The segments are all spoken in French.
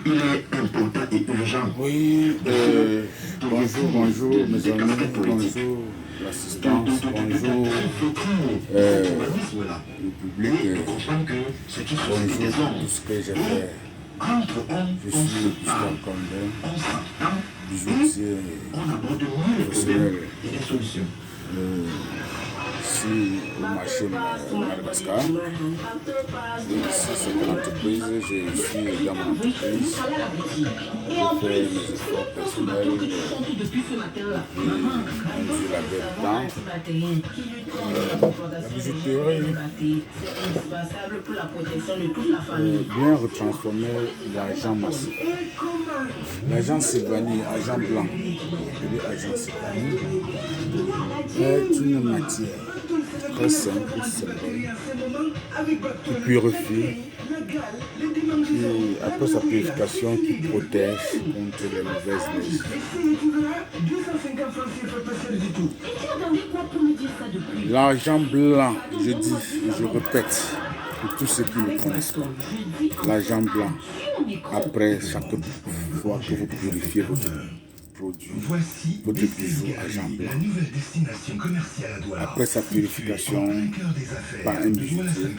il est important et urgent. Oui, bonjour mes amis, bonjour l'assistance, bonjour le public, bonjour tout ce que j'ai fait. Je suis Gustave Condé, bijoutier professionnel ici au marché Madagascar. Ici c'est mon entreprise, je suis dans mon entreprise, je fais mes efforts personnels et je la belle temps. La bijouterie bien retransformer l'argent massif. L'argent Sylvanie, argent blanc, l'argent Sylvanie est une matière très simple, qui purifie, qui, après sa purification, qui protège contre les mauvaises énergies. L'argent blanc, je dis, je répète, pour tous ceux qui ne connaissent pas, l'argent blanc, après chaque fois que vous purifiez votre produit, votre bijou argent blanc, après sa purification par un bijoutier,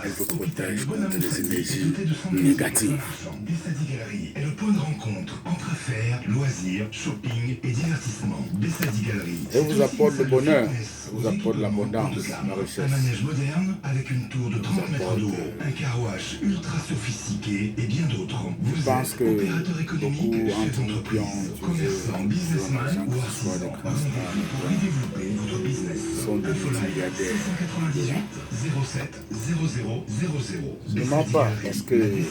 elle vous protège contre les énergies négatives. Bessadi Galerie est le point de rencontre entre affaires, loisirs, shopping et divertissement. Bessadi Galerie. Elle vous apporte le bonheur, vous apporte l'abondance, la richesse. Un manège moderne avec une tour de 30 mètres de haut, un carrouage ultra sophistiqué et bien d'autres. Je pense que beaucoup entre nous qui ont commerçant, businessman ou soit des grands stars, pour y développer votre business. sont des multimilliardaires. 07 0000. Ne mens pas, parce que le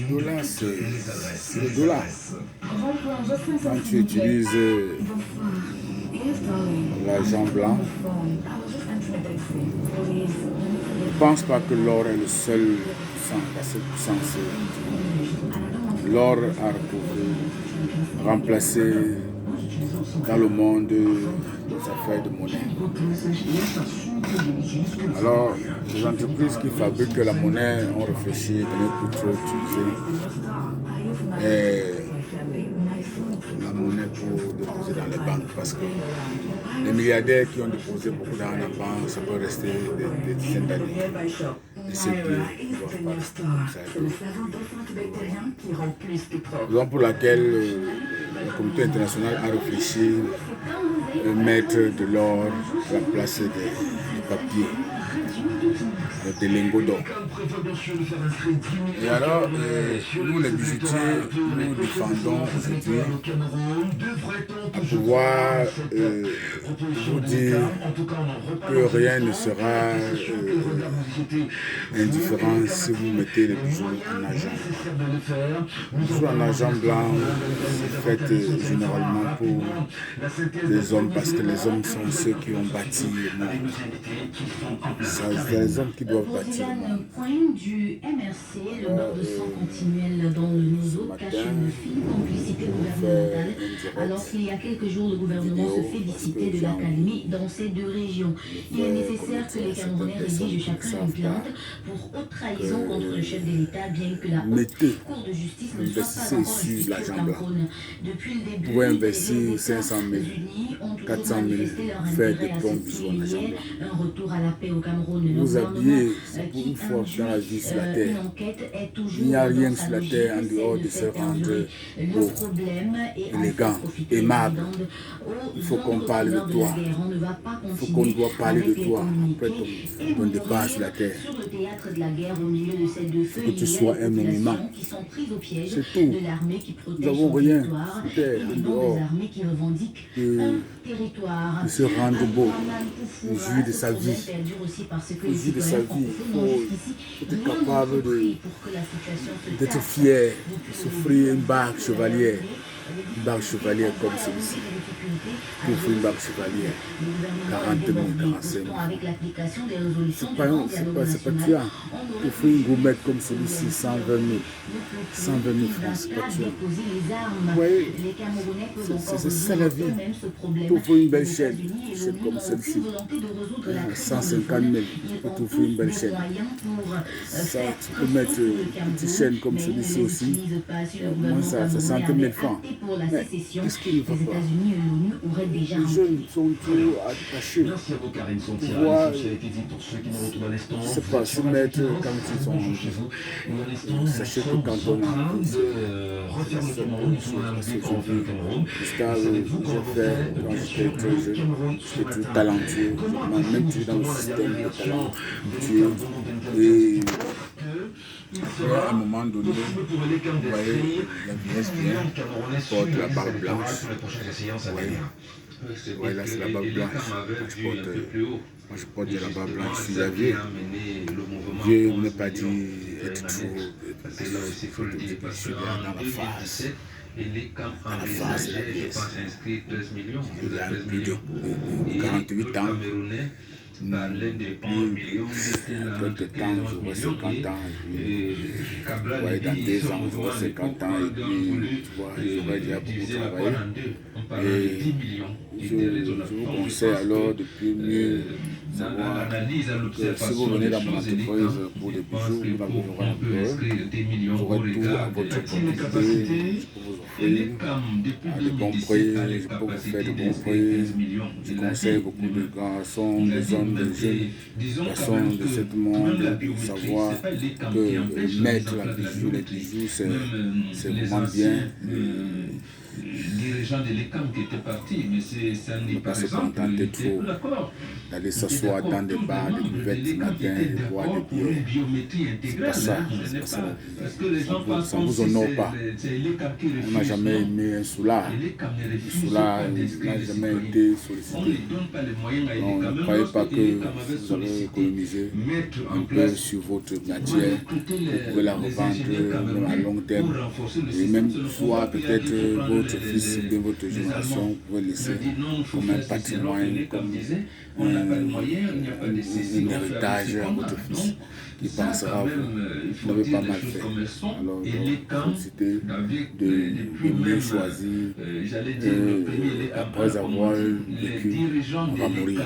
dollar, c'est le dollar. Quand tu utilises l'argent blanc, ne pense pas que l'or est le seul puissance. L'or a remplacé dans le monde les affaires de monnaie. Alors, les entreprises qui fabriquent la monnaie ont réfléchi de ne plus trop utiliser la monnaie pour déposer dans les banques, parce que les milliardaires qui ont déposé beaucoup d'argent dans la banque, ça peut rester des dizaines d'années. Et ceux qui ne doivent pas rester comme ça. Raison pour laquelle le comité international a réfléchi de mettre de l'or à la place du papier, des lingots d'or. Et alors, nous les bijoutiers, nous défendons aujourd'hui à pouvoir vous dire que rien ne sera indifférent si vous mettez les bijoux en argent. Les bijoux en argent blanc, c'est fait généralement pour les hommes, parce que les hommes sont ceux qui ont bâti le monde. C'est les hommes qui doivent bâtir le monde. Point du MRC, le meurtre de sang continuel dans le Nozo cache une fine complicité gouvernementale, alors qu'il y a quelques jours, le gouvernement se félicitait de l'accalmie dans ces deux régions. Il est nécessaire que les Camerounais rédigent chacun une plainte pour haute trahison contre le chef de l'État, bien que la haute cour de justice ne soit pas encore jugée au Cameroun. Depuis le début, vous investir 500 000, 400 000, faire des bons bijoux en argent blanc. Un retour à la paix au Cameroun. Vous habillez, c'est pour une fois dans la vie sur la terre. Il n'y a rien sur la terre en dehors de se rendre beau, élégant, aimable. Il faut qu'on parle de toi. Il faut qu'on doit parler de toi après ton départ sur la terre. Il faut que tu sois un monument. C'est tout. Nous n'avons rien sur terre en dehors de se rendre beau, de jouir de sa vie. De jouir de sa vie. Il faut être capable d'être fier, de s'offrir une bague chevalière. barque chevalière comme celui-ci. Pour faire une barque chevalière, 40 000, 45 000. C'est pas tuant. Pour faire une gourmette comme celui-ci, 120 000. 120 000 francs, c'est pas tuant. Vous voyez, c'est ça la vie. Pour faire une belle chaîne comme celle-ci, 150 000. Pour faire une belle chaîne. Ça, tu peux mettre une petite chaîne comme celui-ci aussi. Moi, ça 100 000 francs. Mais qu'est-ce qu'il ne va pas? Les jeunes sont toujours attachés pour voir, je ne sais pas, se mettre quand ils sont. Sachez que quand on a jusqu'à j'ai fait quand j'étais très jeune, j'étais tout talentueux, même tout dans le système de talentueux. Et à un moment donné, vous voyez, la vieillesse vient, porte la barbe blanche. Ouais, là c'est la barbe blanche. Moi je porte de la barbe blanche. Je suis vieux. Dieu ne m'a pas dit être trop. Je suis dans la face. Dans la face, la vieillesse. Il a plus de 48 ans. Après de temps, j'aurai 50 ans. Ouais, dans 2 ans, j'aurai 50 ans. Et puis, tu vois, j'aurai déjà beaucoup travaillé. Et je vous conseille alors de plus mieux savoir que si vous venez dans mon entreprise pour des bijoux, vous n'avez pas un peu. J'aurai tout à votre portée. Je peux vous offrir à de bons prix. Je peux vous faire de bons prix. Je conseille beaucoup de garçons, des hommes, des jeunes personnes de ce monde pour savoir que mettre les bijoux, c'est vraiment bien. Dirigeant de l'ECAM qui était parti, mais ça n'est pas se contenter trop d'aller s'asseoir dans des bars, des buvettes ce matin et boire des bières. C'est pas ça, c'est pas ça. Ça ne vous honore pas. On n'a jamais aimé un soulard. Un soulard n'a jamais été sollicité. Donc, ne croyez pas que vous allez économiser un peu sur votre matière. Vous pouvez la revendre à long terme. Et même soit peut-être votre fils ou bien votre génération, vous pouvez laisser comme un patrimoine, comme un héritage à votre fils qui pensera vous n'avez pas mal fait. Alors, c'était de mieux choisir. Après avoir vécu, on va mourir.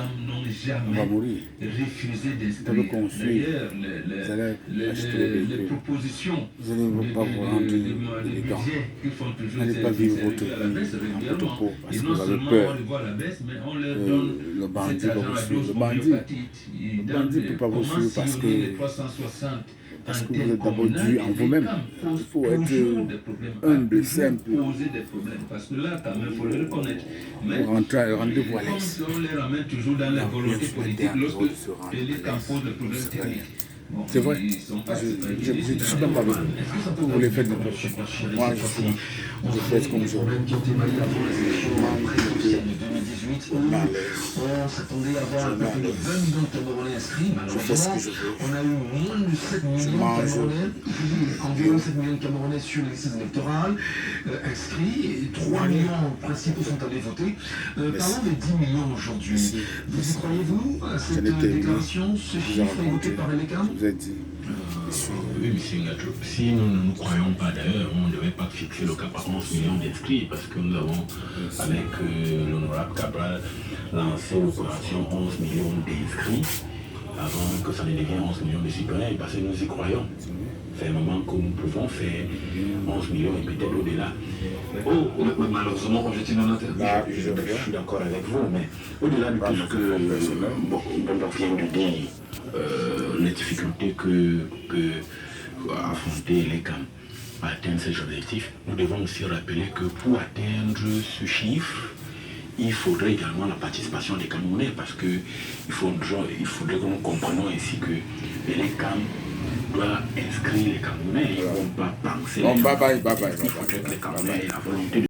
On va mourir. Vous avez construit, vous allez acheter les véhicules. Vous n'allez pas vous rendre élégant. Vous n'allez pas vivre votre vie en votre peau parce que vous avez peur. Le bandit va vous suivre. Le bandit ne peut pas vous suivre parce que vous êtes d'abord dû en vous-même. Il faut être humble, simple. Pour rentrer à rendez-vous à l'aise. C'est vrai, je ne suis pas avec vous. Vous voulez faire n'importe quoi. Moi, je fais ce comme je veux. On s'attendait à avoir 20 millions de Camerounais inscrits. Malheureusement, on a eu moins de 7 millions de Camerounais, environ 7 millions de Camerounais sur les listes électorales inscrits. Et 3 millions principaux sont allés voter. Parlons des 10 millions aujourd'hui. Vous y croyez-vous à cette déclaration, ce chiffre est voté par l'ECAM? Vous avez dit. Oui, monsieur Ngacho. Si nous ne nous croyons pas d'ailleurs, on ne devait pas fixer le cap à 11 millions d'inscrits parce que nous avons, avec l'honorable Cabral, lancé l'opération 11 millions d'inscrits avant que ça ne devienne 11 millions de citoyens parce que nous y croyons. C'est un moment que nous pouvons faire 11 millions et peut-être au-delà. Malheureusement, objectif monétaire. Je suis d'accord avec vous, mais au-delà de tout ce que Bamba vient de dire, les difficultés que affronter les camps pour atteindre ces objectifs, nous devons aussi rappeler que pour atteindre ce chiffre, il faudrait également la participation des Camerounais parce qu'il faudrait que nous comprenions ici que les camps doivent inscrire les Camerounais, ils ne vont pas penser. Bye bye. Il faudrait que les Camerounais aient la volonté de